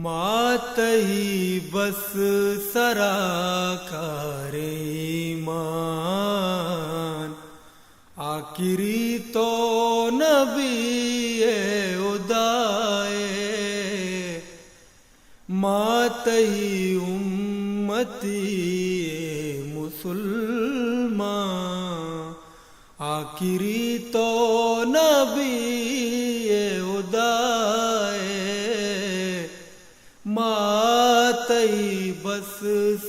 ماتہی بس سراکار ایمان، آخری تو نبی خدائے، ماتہی امتی مسلمان، آخری تو نبی خدائے، ماتہی بس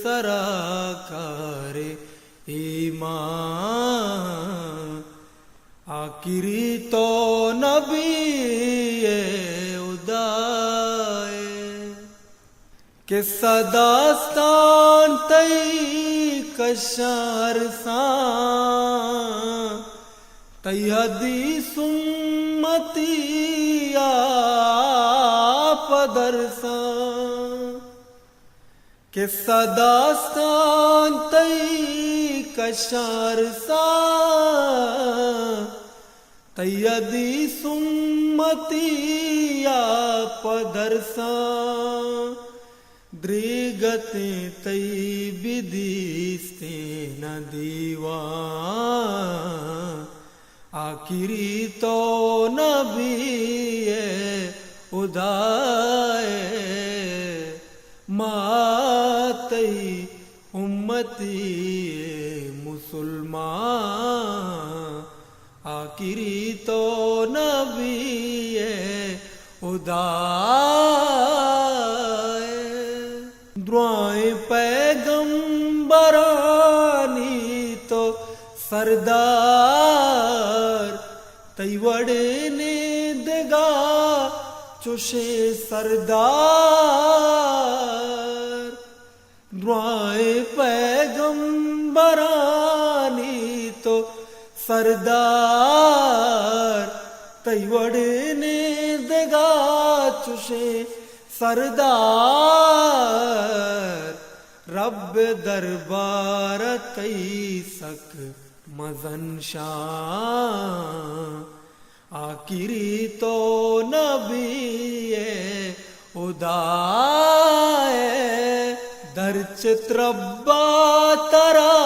سراکار ایمان، آخری تو نبی خدائے، کہ صداستان تئی کشار سان، تئی حدیث امتی آپ درسان، کہ صداستان تئی کشار سان، تئی حدیث امتی آپ درسان، دریگتیں تئی بدیستیں نہ دیوان، آخری تو نبی خدائے، ماتہی امتی مسلمان، آخری تو نبی خدائے، دعائیں پیغمبرانی تو سردار، تئی وڑنے دگا چوشے سردار، دعائیں پیغمبرانی تو سردار، تئی وڑنے دگا چوشے سردار، رب دربار تئی سک مزن شان، آخری تو نبی خدائے، در چتربا ترا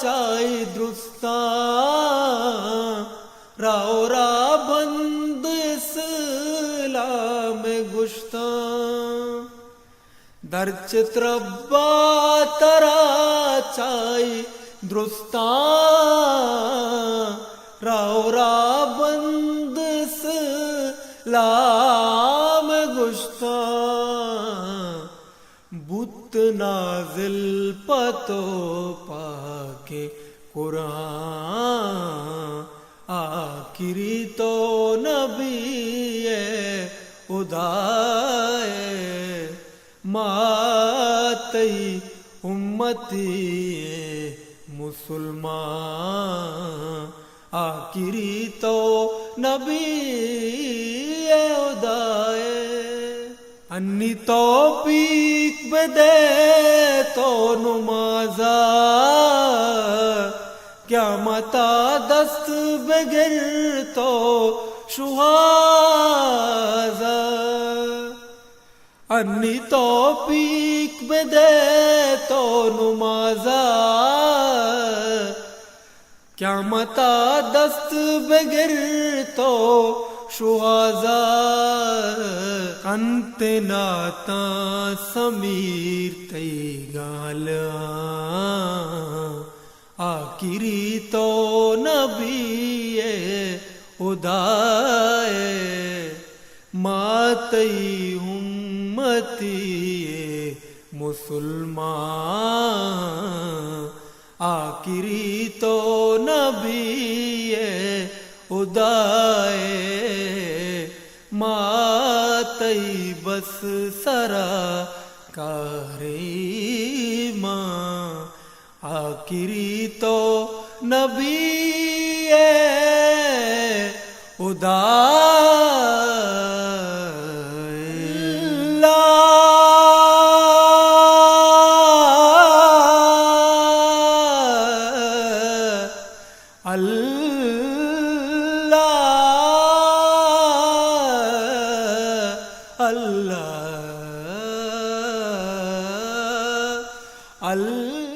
چائی درستان، راو را بند اسلام گشتان، در چتربا ترا چائی درستان، راو را بند اسلام گشتان، بت نازل پتو پاکے قرآن، آخری تو نبی خدائے، ماتہی امتی مسلمان، آخری تو نبی خدائے، انی توفیق بدے تو نمازا، قیامت دست بگر تو شہازا، انی توفیق بدے تو نمازا، قیامت دست بگر تو شہازا، انت ناتا سمیر تئی گالاں، آخری تو نبی خدائے، ماتہی امتی مسلمان، آخری تو نبی خدائے، ماتہی بس سراکار ایمان، آخری تو نبی خدائے۔ اللہ اللہ